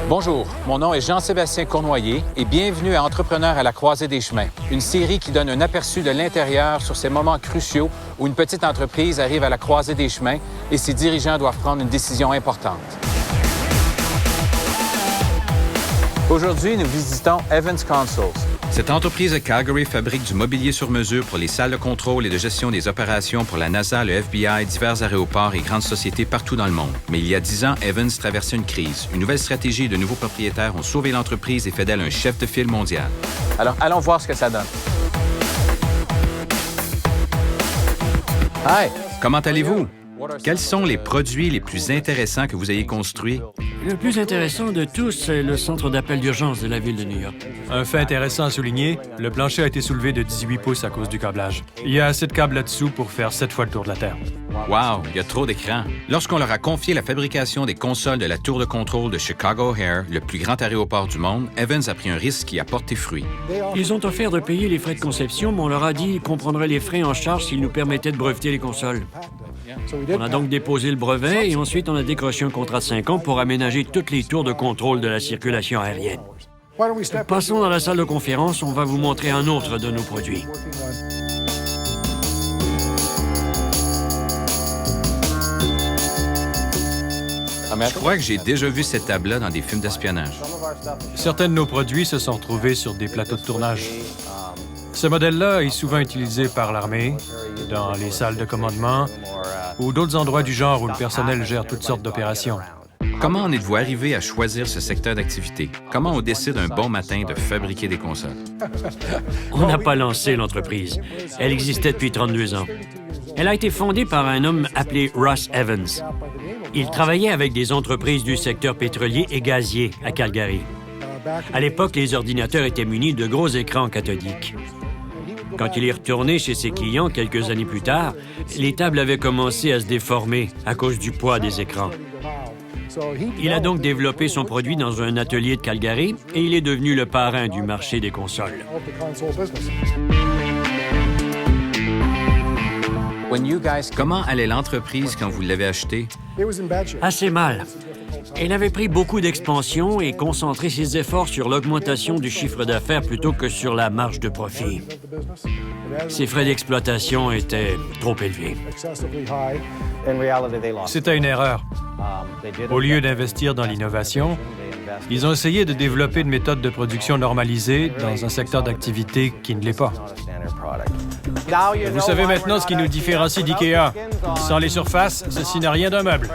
Bonjour, mon nom est Jean-Sébastien Cournoyer et bienvenue à Entrepreneurs à la croisée des chemins, une série qui donne un aperçu de l'intérieur sur ces moments cruciaux où une petite entreprise arrive à la croisée des chemins et ses dirigeants doivent prendre une décision importante. Aujourd'hui, nous visitons Evans Consols. Cette entreprise de Calgary fabrique du mobilier sur mesure pour les salles de contrôle et de gestion des opérations pour la NASA, le FBI, divers aéroports et grandes sociétés partout dans le monde. Mais il y a 10 ans, Evans traversait une crise. Une nouvelle stratégie et de nouveaux propriétaires ont sauvé l'entreprise et fait d'elle un chef de file mondial. Alors, allons voir ce que ça donne. Hi! Comment allez-vous? Quels sont les produits les plus intéressants que vous ayez construits? Le plus intéressant de tous, c'est le centre d'appel d'urgence de la ville de New York. Un fait intéressant à souligner, le plancher a été soulevé de 18 pouces à cause du câblage. Il y a assez de câbles là-dessous pour faire 7 fois le tour de la Terre. Wow, il y a trop d'écrans. Lorsqu'on leur a confié la fabrication des consoles de la tour de contrôle de Chicago O'Hare, le plus grand aéroport du monde, Evans a pris un risque qui a porté fruit. Ils ont offert de payer les frais de conception, mais on leur a dit qu'on prendrait les frais en charge s'ils nous permettaient de breveter les consoles. On a donc déposé le brevet et ensuite on a décroché un contrat de 5 ans pour aménager toutes les tours de contrôle de la circulation aérienne. Passons dans la salle de conférence, on va vous montrer un autre de nos produits. Je crois que j'ai déjà vu cette table-là dans des films d'espionnage. Certains de nos produits se sont retrouvés sur des plateaux de tournage. Ce modèle-là est souvent utilisé par l'armée, dans les salles de commandement ou d'autres endroits du genre où le personnel gère toutes sortes d'opérations. Comment en êtes-vous arrivé à choisir ce secteur d'activité? Comment on décide un bon matin de fabriquer des consoles? On n'a pas lancé l'entreprise. Elle existait depuis 32 ans. Elle a été fondée par un homme appelé Russ Evans. Il travaillait avec des entreprises du secteur pétrolier et gazier à Calgary. À l'époque, les ordinateurs étaient munis de gros écrans cathodiques. Quand il est retourné chez ses clients quelques années plus tard, les tables avaient commencé à se déformer à cause du poids des écrans. Il a donc développé son produit dans un atelier de Calgary et il est devenu le parrain du marché des consoles. Comment allait l'entreprise quand vous l'avez achetée? Assez mal. Elle avait pris beaucoup d'expansion et concentré ses efforts sur l'augmentation du chiffre d'affaires plutôt que sur la marge de profit. Ses frais d'exploitation étaient trop élevés. C'était une erreur. Au lieu d'investir dans l'innovation, ils ont essayé de développer une méthode de production normalisée dans un secteur d'activité qui ne l'est pas. Vous savez maintenant ce qui nous différencie d'IKEA. Sans les surfaces, ceci n'a rien d'un meuble.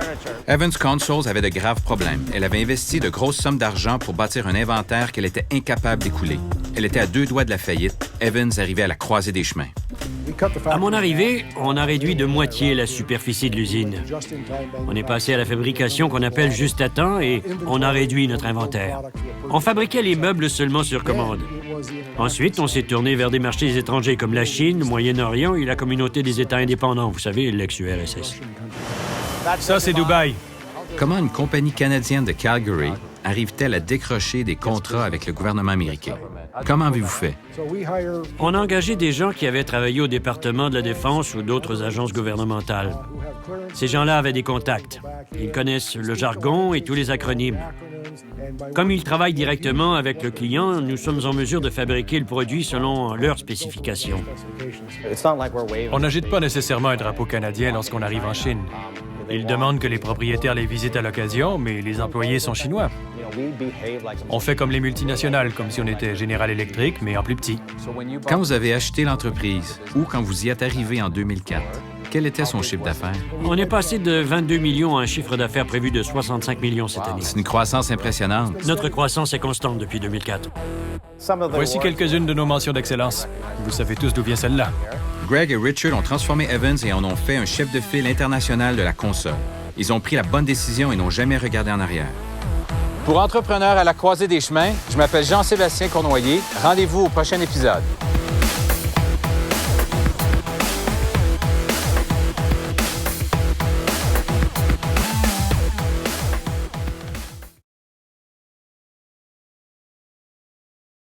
Evans Consoles avait de graves problèmes. Elle avait investi de grosses sommes d'argent pour bâtir un inventaire qu'elle était incapable d'écouler. Elle était à 2 doigts de la faillite. Evans arrivait à la croisée des chemins. À mon arrivée, on a réduit de moitié la superficie de l'usine. On est passé à la fabrication qu'on appelle juste à temps et on a réduit notre inventaire. On fabriquait les meubles seulement sur commande. Ensuite, on s'est tourné vers des marchés étrangers comme la Chine, le Moyen-Orient et la communauté des États indépendants, vous savez, l'ex-URSS. Ça, c'est Dubaï. Comment une compagnie canadienne de Calgary arrive-t-elle à décrocher des contrats avec le gouvernement américain? Comment avez-vous fait? On a engagé des gens qui avaient travaillé au département de la Défense ou d'autres agences gouvernementales. Ces gens-là avaient des contacts. Ils connaissent le jargon et tous les acronymes. Comme ils travaillent directement avec le client, nous sommes en mesure de fabriquer le produit selon leurs spécifications. On n'agite pas nécessairement un drapeau canadien lorsqu'on arrive en Chine. Ils demandent que les propriétaires les visitent à l'occasion, mais les employés sont chinois. On fait comme les multinationales, comme si on était General Electric, mais en plus petit. Quand vous avez acheté l'entreprise ou quand vous y êtes arrivé en 2004, quel était son chiffre d'affaires? On est passé de 22 millions à un chiffre d'affaires prévu de 65 millions cette année. C'est une croissance impressionnante. Notre croissance est constante depuis 2004. Voici quelques-unes de nos mentions d'excellence. Vous savez tous d'où vient celle-là. Greg et Richard ont transformé Evans et en ont fait un chef de file international de la console. Ils ont pris la bonne décision et n'ont jamais regardé en arrière. Pour Entrepreneurs à la croisée des chemins, je m'appelle Jean-Sébastien Cournoyer. Rendez-vous au prochain épisode.